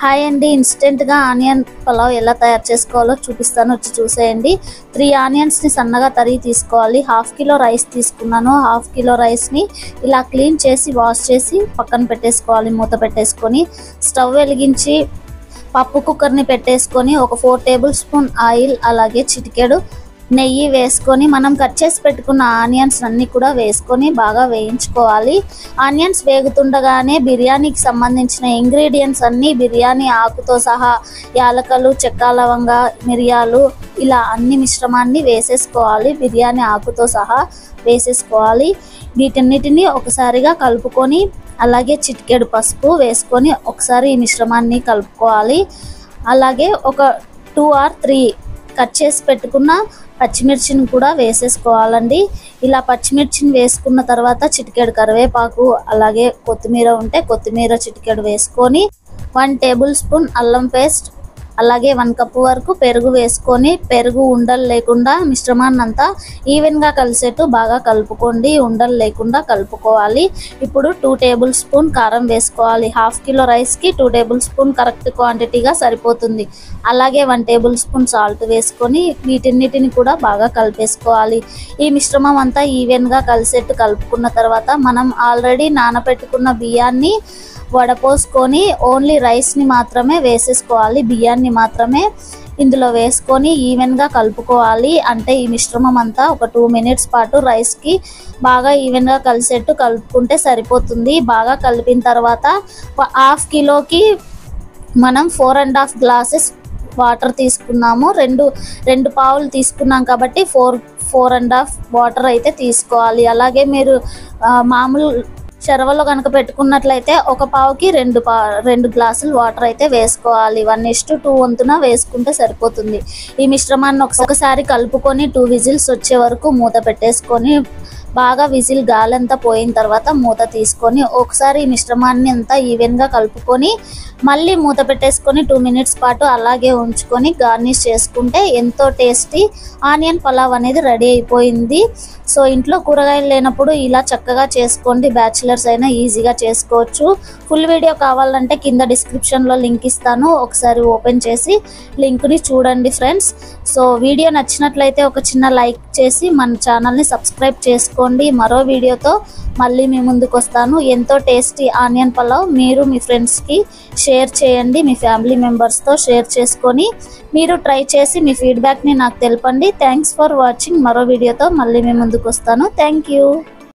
Hi అండి, ఇన్స్టెంట్గా onion pulao ఎలా తయారు చేసుకోవాలో చూపిస్తాను, వచ్చి చూసేయండి. 3 ఆనియన్స్ని సన్నగా తరిగి తీసుకోవాలి. 1/2 కిలో రైస్ తీసుకున్నాను. 1/2 కిలో రైస్ని ఇలా క్లీన్ చేసి వాష్ చేసి పక్కన పెట్టేసుకోవాలి. మూత పెట్టేసుకొని స్టవ్ వెలిగించి పప్పు కుక్కర్ని పెట్టేసుకొని ఒక 4 టేబుల్ స్పూన్ ఆయిల్ అలాగే చిటికెడు నెయ్యి వేసుకొని మనం కట్ చేసి పెట్టుకున్న ఆనియన్స్ అన్నీ కూడా వేసుకొని బాగా వేయించుకోవాలి. ఆనియన్స్ వేగుతుండగానే బిర్యానీకి సంబంధించిన ఇంగ్రీడియంట్స్ అన్నీ బిర్యానీ ఆకుతో సహా యాలకలు, చెక్క, లవంగ, మిరియాలు ఇలా అన్ని మిశ్రమాన్ని వేసేసుకోవాలి. బిర్యానీ ఆకుతో సహా వేసేసుకోవాలి. వీటన్నిటిని ఒకసారిగా కలుపుకొని అలాగే చిటికెడు పసుపు వేసుకొని ఒకసారి ఈ మిశ్రమాన్ని కలుపుకోవాలి. అలాగే ఒక 2 or 3 కట్ చేసి పెట్టుకున్న పచ్చిమిర్చిని కూడా వేసేసుకోవాలండి. ఇలా పచ్చిమిర్చిని వేసుకున్న తర్వాత చిటికెడు కరివేపాకు అలాగే కొత్తిమీర ఉంటే కొత్తిమీర చిటికెడు వేసుకొని 1 టేబుల్ స్పూన్ అల్లం పేస్ట్ అలాగే 1 కప్పు వరకు పెరుగు వేసుకొని పెరుగు ఉండలు లేకుండా మిశ్రమాన్ని అంతా ఈవెన్గా కలిసేట్టు బాగా కలుపుకోండి. ఉండలు లేకుండా కలుపుకోవాలి. ఇప్పుడు 2 టేబుల్ స్పూన్ కారం వేసుకోవాలి. 1/2 కిలో రైస్కి 2 టేబుల్ స్పూన్ కరెక్ట్ క్వాంటిటీగా సరిపోతుంది. అలాగే 1 టేబుల్ స్పూన్ సాల్ట్ వేసుకొని వీటన్నిటిని కూడా బాగా కలిపేసుకోవాలి. ఈ మిశ్రమం అంతా ఈవెన్గా కలిసేట్టు కలుపుకున్న తర్వాత మనం ఆల్రెడీ నానబెట్టుకున్న బియ్యాన్ని వడపోసుకొని ఓన్లీ రైస్ని మాత్రమే వేసేసుకోవాలి. బియ్యాన్ని మాత్రమే ఇందులో వేసుకొని ఈవెన్గా కలుపుకోవాలి. అంటే ఈ మిశ్రమం అంతా ఒక 2 మినిట్స్ పాటు రైస్కి బాగా ఈవెన్గా కలిసేట్టు కలుపుకుంటే సరిపోతుంది. బాగా కలిపిన తర్వాత 1/2 కిలోకి మనం 4.5 గ్లాసెస్ వాటర్ తీసుకున్నాము. రెండు పావులు తీసుకున్నాం కాబట్టి 4.5 వాటర్ అయితే తీసుకోవాలి. అలాగే మీరు మామూలు చెరవలో కనుక పెట్టుకున్నట్లయితే 1 పావుకి 2 గ్లాసులు వాటర్ అయితే వేసుకోవాలి. 1:2 వంతున వేసుకుంటే సరిపోతుంది. ఈ మిశ్రమాన్ని ఒకసారి కలుపుకొని 2 విజిల్స్ వచ్చే వరకు మూత పెట్టేసుకొని బాగా విజిల్ గాలంతా పోయిన తర్వాత మూత తీసుకొని ఒకసారి ఈ మిశ్రమాన్ని అంతా ఈవెన్గా కలుపుకొని మళ్ళీ మూత పెట్టేసుకొని 2 మినిట్స్ పాటు అలాగే ఉంచుకొని గార్నిష్ చేసుకుంటే ఎంతో టేస్టీ ఆనియన్ పలావ్ అనేది రెడీ అయిపోయింది. సో ఇంట్లో కూరగాయలు లేనప్పుడు ఇలా చక్కగా చేసుకోండి. బ్యాచిలర్స్ అయినా ఈజీగా చేసుకోవచ్చు. ఫుల్ వీడియో కావాలంటే కింద డిస్క్రిప్షన్లో లింక్ ఇస్తాను, ఒకసారి ఓపెన్ చేసి లింక్ని చూడండి ఫ్రెండ్స్. సో వీడియో నచ్చినట్లయితే ఒక చిన్న లైక్ చేసి మన ఛానల్ని సబ్స్క్రైబ్ చేసుకోండి. మరో వీడియోతో మళ్ళీ మీ ముందుకు వస్తాను. ఎంతో టేస్టీ ఆనియన్ పలావ్ మీరు మీ ఫ్రెండ్స్కి షేర్ చేయండి. మీ ఫ్యామిలీ మెంబర్స్తో షేర్ చేసుకొని మీరు ట్రై చేసి మీ ఫీడ్బ్యాక్ని నాకు తెలపండి. Thanks for watching. మరో వీడియోతో మళ్ళీ మీ ముందుకు వస్తాను. Thank you.